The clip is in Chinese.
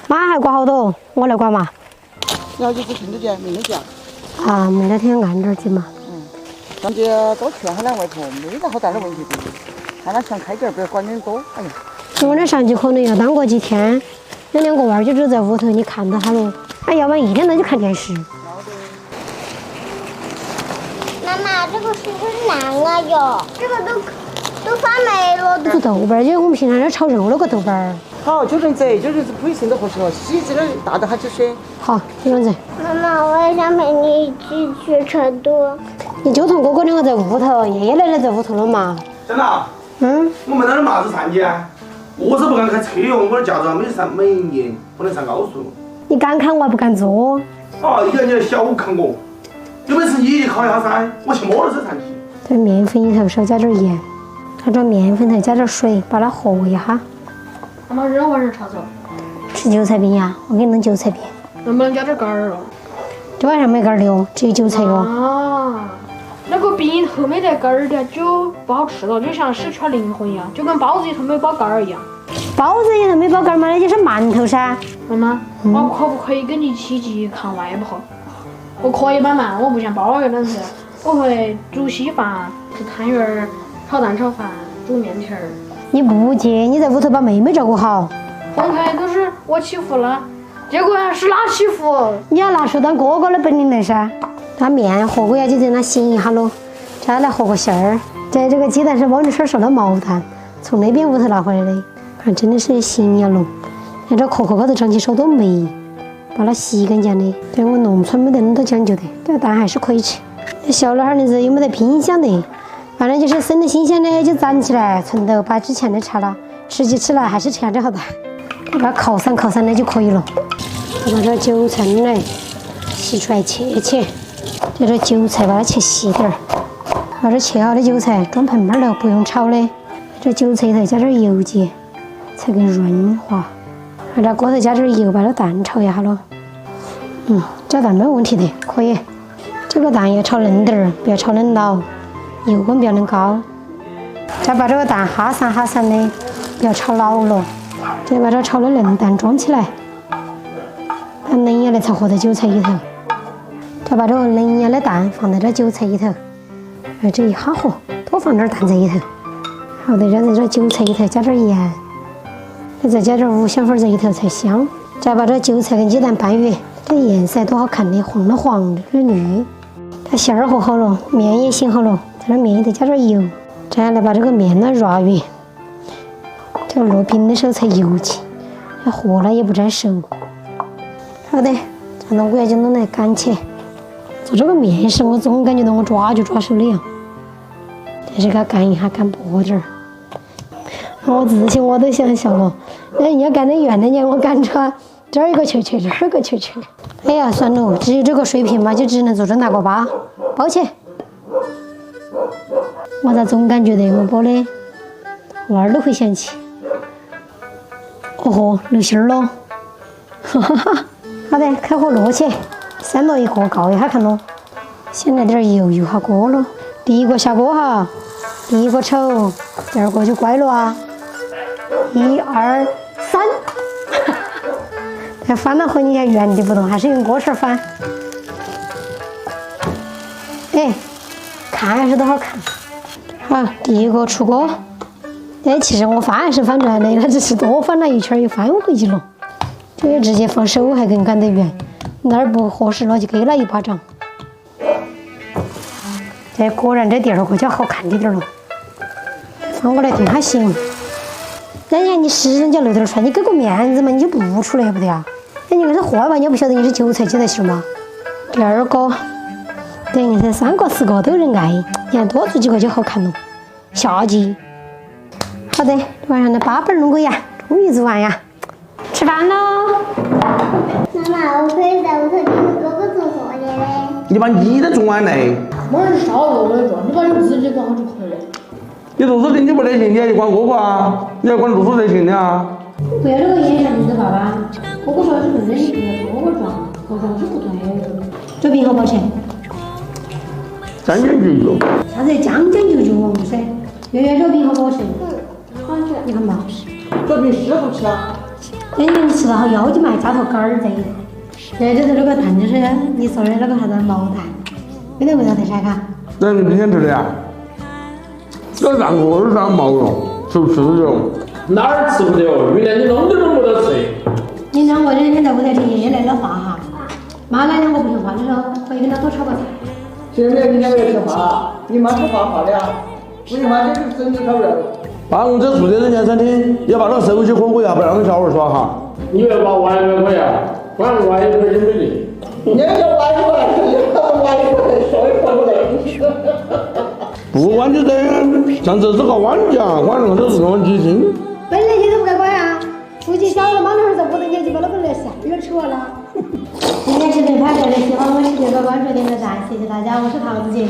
妈还刮好多，我来刮嘛。然后就是听得见，没得见。啊，没那天按点儿紧嘛。咱就多劝下两外婆，没啥好大的问题的。看他想开点，不要管得多。哎呀，我这上去可能要当个几天，2、2个娃儿就只在屋头，你看到他了。哎，要不然一天到就看电视。妈妈，这个是不是烂了哟？这个都发霉了。这个豆瓣儿，就是我们平常在炒肉那个豆瓣儿。好，纠正这不一定都合适了，洗这个大的还只水。好，这样子。妈妈，我也想陪你一起去成都。你就同哥哥2个在屋头，爷爷奶奶在屋头了嘛。真的？我们那儿麻子残疾啊，我是不敢开车哟，我的驾照每年不能上高速。你敢看我还不敢坐。哦，你要小看我，有本事你也考一下噻，我骑摩托车上去。这面粉里头少加点盐，按照面粉头加点水，把它和一下。妈妈，这玩意儿炒走。吃韭菜饼呀，我给你弄韭菜饼。能不能加点杆儿哦？这晚上没杆儿的哦，只有韭菜哟。啊，那个饼头没得杆儿的就不好吃了，就像失去了灵魂一样，就跟包子里头没包杆儿一样。包子里头没包杆儿嘛，那就是馒头噻。妈妈，我可不可以跟你一起去看外婆？我可以吧嘛，我不像包儿那是，我会煮稀饭、吃汤圆儿、炒蛋炒饭、煮面条儿。你不去，你在屋头把妹妹照顾好。放开都是我欺负了，结果是哪欺负？你要拿出当哥哥的本领来噻。把面和过呀，就在那醒一下喽。再来和个馅儿。这个鸡蛋是王女士说的毛蛋，从那边屋头拿回来的。看，真的是新呀喽。看这壳高头长起手都霉，把它洗干净的。在我农村没得那么多讲究的，这个蛋还是可以吃。小男孩的日子又没得冰箱的，反正就是生的新鲜的就攒起来，存到把之前的吃了，吃起吃来还是吃下这好蛋。把它烤散的就可以了。把这韭菜来洗出来切，这个韭菜把它切细点儿。把这切好的韭菜装盆盆了，不用炒的。这韭菜里头加点油鸡，才更润滑。把这锅头加点油，把这蛋炒一下咯。这蛋没问题的，可以。这个蛋要炒嫩点儿，不要炒嫩老，油温不要弄高。再把这个蛋哈散的，不要炒老了。再把这炒的嫩蛋装起来，把嫩芽的才和在韭菜里头。再把这个嫩芽的蛋放在这韭菜里头，这一哈和，多放点蛋在里头。好的，再在这韭菜里头加点盐，再加点五香粉在里头才香。再把这韭菜跟鸡蛋拌匀，这颜色多好看的，黄的黄，绿的绿。它馅儿和好了，面也醒好了，在这面里头加点油，再来把这个面呢揉匀。这个烙饼的时候才油起，它和了也不沾手。好的，这样我要就弄来擀起。做这个面食，我总感觉到我抓就抓手的样，但是给它擀一下，擀薄点儿。我自己我都想笑了，人家擀的圆的，让我擀出这儿一个球球，这儿一个球球。哎呀，算了，只有这个水平嘛，就只能做成那个疤，包起。我咋总感觉得我包的娃儿都会嫌弃。哦豁，流馅儿了，哈哈哈。好的，开火烙起，3烙一个，告一下看咯。先来点油，油下锅咯。第一个下锅哈，第一个炒，第二个就乖了啊。1、2、3，这翻了和你家原地不动，还是用锅铲翻。哎，看还是多好看。好，第一个出锅。哎，其实我翻还是翻出来的，它只是多翻了一圈又翻回去了。这个直接放手还更擀得圆，哪儿不合适了就给了一巴掌。这果然这第二个就好看点了，翻过来更还行。人家你是人家露点出来，你给个面子嘛，你就不出来不得啊？人家跟他和完，你不晓得你是韭菜鸡在吃吗？第二个，等于这3个4个都能爱，你看多做几个就好看了。下集。好的，晚上的8本弄过呀，终于做完呀，吃饭喽。妈妈，我可以在屋头听哥哥做作业嘞。你把你的做完嘞。我是少了我的做，你把你自己管好就可以了。你读书的你不得行，你还管哥哥啊？你要管读书才行的啊。不要这个眼神，你的爸爸。哥哥说的是对的，你不要哥哥装，哥哥是不对的。这饼好不好吃？将将就就。啥子将将就就哦？不是，圆圆这饼好不好吃？好吃。你看嘛，好吃。这饼是好吃啊。感觉你吃到好腰筋嘛，加头杆儿这一段。这就是那个蛋，就是你说的那个啥子毛蛋，有点味道噻，噻嘎。那你今天吃的呀？这蛋壳是啥毛哟？吃不吃的哟？哪儿吃不得哦？原来你弄都弄不到吃。你两个人在屋头听爷爷来的话哈，妈来两个不听话的时候，可以跟他多炒个菜。现在你两个听话，你妈说话的啊，不听话就是整你烤肉。帮着住的人家餐厅要把那个手机火锅呀，不让小孩耍哈。你以为把外卖可以啊？反正外卖就没得。人家叫外国来，说一说不来。不管就这样，像这是个玩家，晚上都是个玩基金。本来你都不该管啊，估计小的妈那会儿在屋头年纪把那个来下儿吃完了。今天视频拍摄的，希望我们视频哥关注点个赞，谢谢大家，我是桃子姐。